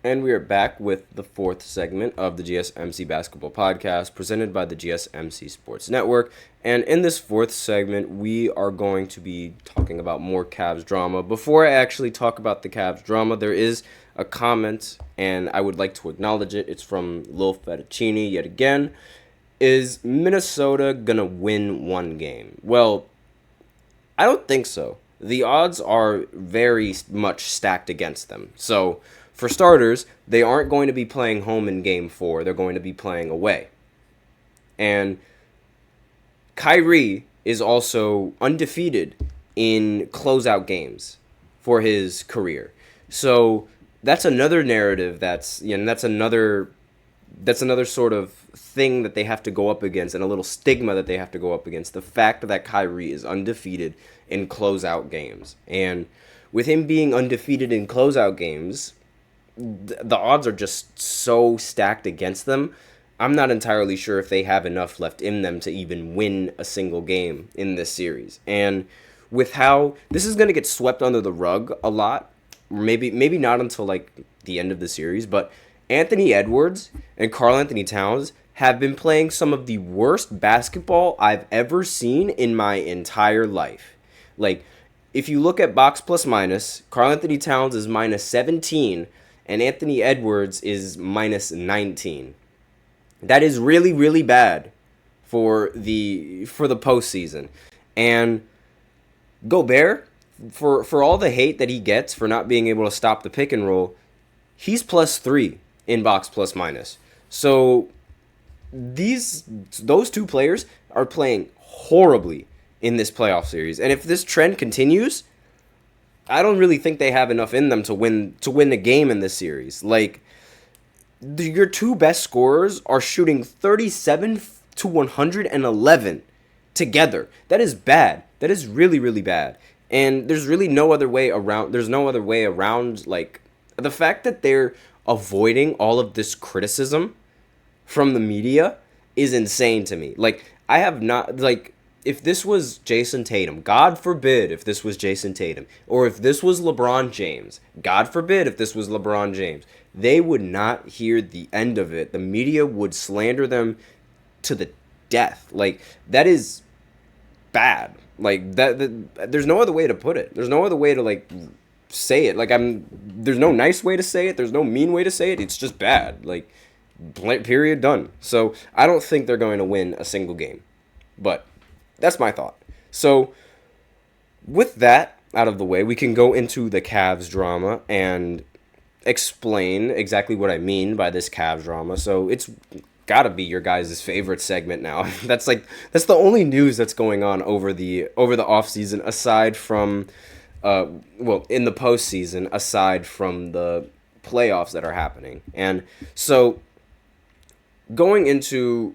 And we are back with the fourth segment of the GSMC Basketball Podcast presented by the GSMC Sports Network. And in this fourth segment, we are going to be talking about more Cavs drama. Before I actually talk about the Cavs drama, there is a comment, and I would like to acknowledge it. It's from Lil Fettuccini yet again. Is Minnesota going to win one game? Well, I don't think so. The odds are very much stacked against them. So, for starters, they aren't going to be playing home in game 4. They're going to be playing away. And Kyrie is also undefeated in closeout games for his career. So, that's another narrative that's another sort of thing that they have to go up against, and a little stigma that they have to go up against. The fact that Kyrie is undefeated in closeout games. And with him being undefeated in closeout games, the odds are just so stacked against them. I'm not entirely sure if they have enough left in them to even win a single game in this series. And with how this is going to get swept under the rug a lot, maybe not until like the end of the series, but Anthony Edwards and Karl Anthony Towns have been playing some of the worst basketball I've ever seen in my entire life. Like, if you look at box plus minus, Karl Anthony Towns is minus 17 and Anthony Edwards is minus 19. That is really, really bad for the postseason. And Gobert, for all the hate that he gets for not being able to stop the pick and roll, he's plus 3 in box plus minus. So those two players are playing horribly in this playoff series. And if this trend continues, I don't really think they have enough in them to win the game in this series. Like, your two best scorers are shooting 37 to 111 together. That is bad. That is really, really bad. And there's really no other way around. There's no other way around, like, the fact that they're avoiding all of this criticism from the media is insane to me. Like, I have not, like, if this was Jason Tatum, God forbid if this was Jason Tatum, or if this was LeBron James, God forbid if this was LeBron James, they would not hear the end of it. The media would slander them to the death. Like, that is bad. Like, that there's no other way to put it. There's no other way to, like, say it. Like, there's no nice way to say it. There's no mean way to say it. It's just bad. Like, period, done. So I don't think they're going to win a single game. But that's my thought. So with that out of the way, we can go into the Cavs drama and explain exactly what I mean by this Cavs drama. So it's gotta be your guys' favorite segment now. That's the only news that's going on over the off season, aside from in the postseason, aside from the playoffs that are happening. And so going into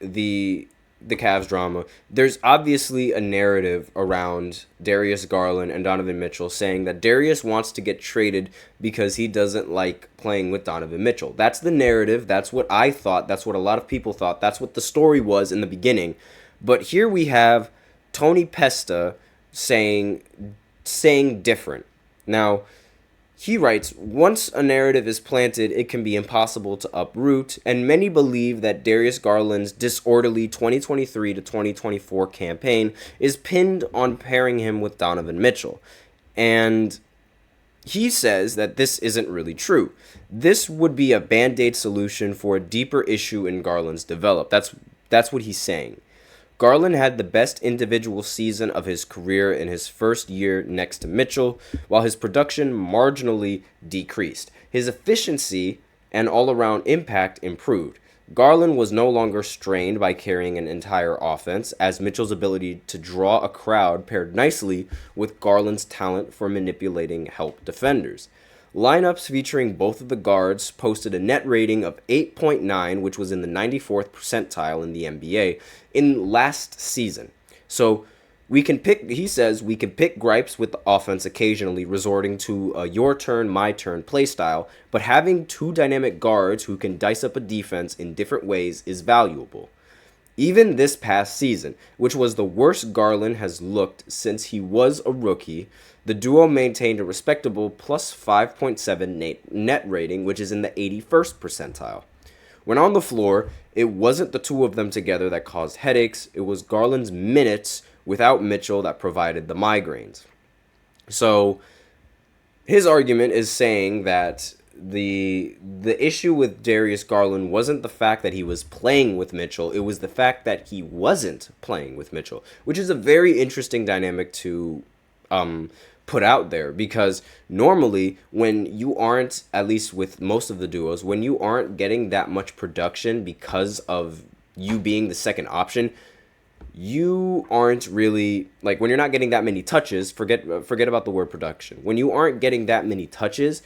the Cavs drama, there's obviously a narrative around Darius Garland and Donovan Mitchell saying that Darius wants to get traded because he doesn't like playing with Donovan Mitchell. That's the narrative. That's what I thought. That's what a lot of people thought. That's what the story was in the beginning. But here we have Tony Pesta saying different. Now, he writes, once a narrative is planted, it can be impossible to uproot, and many believe that Darius Garland's disorderly 2023 to 2024 campaign is pinned on pairing him with Donovan Mitchell. And he says that this isn't really true. This would be a band-aid solution for a deeper issue in Garland's development. That's what he's saying. Garland had the best individual season of his career in his first year next to Mitchell, while his production marginally decreased. His efficiency and all-around impact improved. Garland was no longer strained by carrying an entire offense, as Mitchell's ability to draw a crowd paired nicely with Garland's talent for manipulating help defenders. Lineups featuring both of the guards posted a net rating of 8.9, which was in the 94th percentile in the NBA, in last season. So he says, we can pick gripes with the offense occasionally, resorting to a your turn, my turn play style, but having two dynamic guards who can dice up a defense in different ways is valuable. Even this past season, which was the worst Garland has looked since he was a rookie, The duo maintained a respectable plus 5.7 net rating, which is in the 81st percentile. When on the floor, it wasn't the two of them together that caused headaches, it was Garland's minutes without Mitchell that provided the migraines. So his argument is saying that the issue with Darius Garland wasn't the fact that he was playing with Mitchell, it was the fact that he wasn't playing with Mitchell, which is a very interesting dynamic to put out there, because normally when you aren't, at least with most of the duos, when you aren't getting that much production because of you being the second option, you aren't really, like, when you're not getting that many touches, forget about the word production. When you aren't getting that many touches,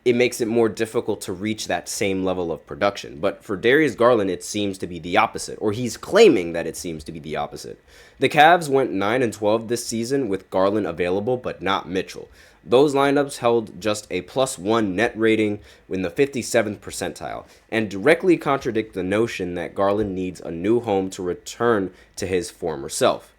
it makes it more difficult to reach that same level of production. But for Darius Garland, it seems to be the opposite, or he's claiming that it seems to be the opposite. The Cavs went 9-12 this season with Garland available, but not Mitchell. Those lineups held just a +1 net rating in the 57th percentile, and directly contradict the notion that Garland needs a new home to return to his former self.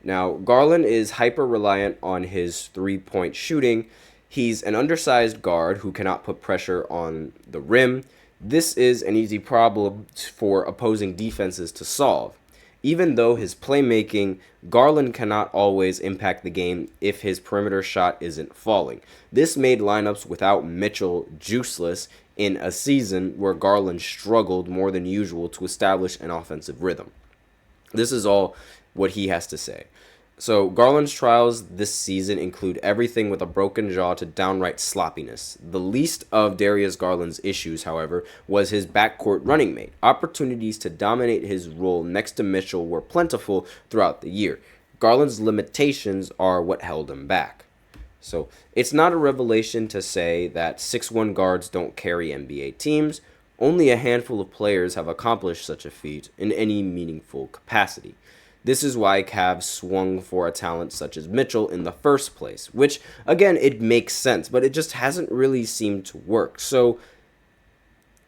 Now, Garland is hyper-reliant on his three-point shooting. He's an undersized guard who cannot put pressure on the rim. This is an easy problem for opposing defenses to solve. Even though his playmaking, Garland cannot always impact the game if his perimeter shot isn't falling. This made lineups without Mitchell juiceless in a season where Garland struggled more than usual to establish an offensive rhythm. This is all what he has to say. So Garland's trials this season include everything with a broken jaw to downright sloppiness. The least of Darius Garland's issues, however, was his backcourt running mate. Opportunities to dominate his role next to Mitchell were plentiful throughout the year. Garland's limitations are what held him back. So it's not a revelation to say that 6'1 guards don't carry NBA teams. Only a handful of players have accomplished such a feat in any meaningful capacity. This is why Cavs swung for a talent such as Mitchell in the first place, which, again, it makes sense, but it just hasn't really seemed to work. So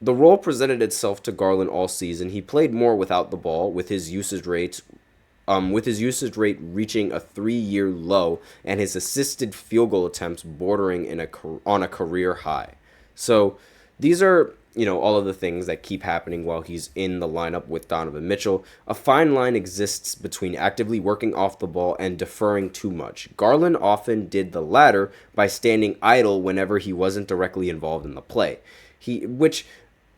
the role presented itself to Garland all season. He played more without the ball, with his usage rate reaching a 3-year low and his assisted field goal attempts bordering on a career high. So these are, all of the things that keep happening while he's in the lineup with Donovan Mitchell. A fine line exists between actively working off the ball and deferring too much. Garland often did the latter by standing idle whenever he wasn't directly involved in the play. Which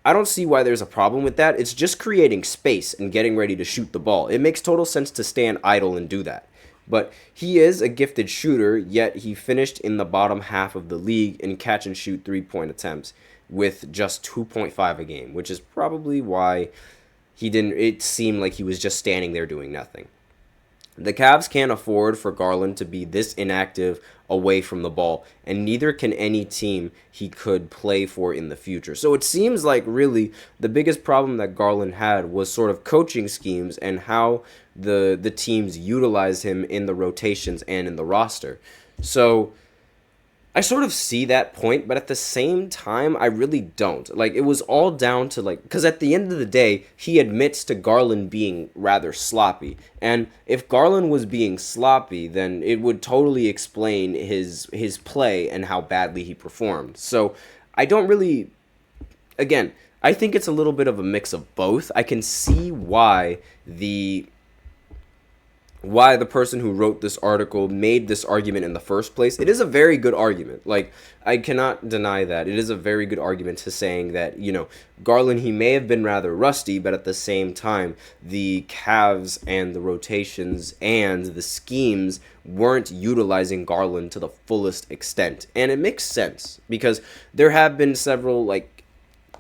I don't see why there's a problem with that. It's just creating space and getting ready to shoot the ball. It makes total sense to stand idle and do that. But he is a gifted shooter, yet he finished in the bottom half of the league in catch-and-shoot three-point attempts with just 2.5 a game, which is probably why it seemed like he was just standing there doing nothing. The Cavs can't afford for Garland to be this inactive away from the ball, and neither can any team he could play for in the future. So it seems like really the biggest problem that Garland had was sort of coaching schemes and how the teams utilize him in the rotations and in the roster. So I sort of see that point, but at the same time, I really don't. Like, it was all down to, because at the end of the day, he admits to Garland being rather sloppy. And if Garland was being sloppy, then it would totally explain his play and how badly he performed. So I don't really, again, I think it's a little bit of a mix of both. I can see why the person who wrote this article made this argument in the first place. It is a very good argument. Like, I cannot deny that. It is a very good argument to saying that, Garland, he may have been rather rusty, but at the same time, the Cavs and the rotations and the schemes weren't utilizing Garland to the fullest extent. And it makes sense because there have been several,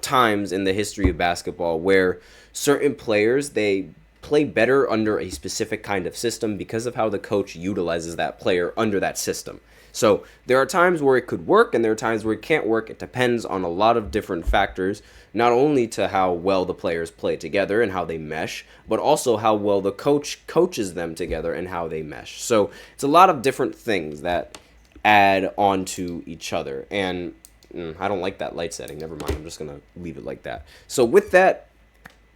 times in the history of basketball where certain players, they play better under a specific kind of system because of how the coach utilizes that player under that system. So there are times where it could work and there are times where it can't work. It depends on a lot of different factors, not only to how well the players play together and how they mesh, but also how well the coach coaches them together and how they mesh. So it's a lot of different things that add on to each other. And I don't like that light setting. Never mind. I'm just going to leave it like that. So with that,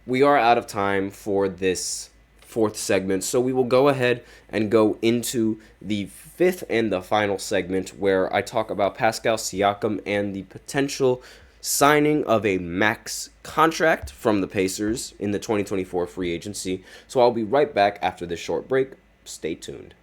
we are out of time for this fourth segment. So we will go ahead and go into the fifth and the final segment where I talk about Pascal Siakam and the potential signing of a max contract from the Pacers in the 2024 free agency. So I'll be right back after this short break. Stay tuned.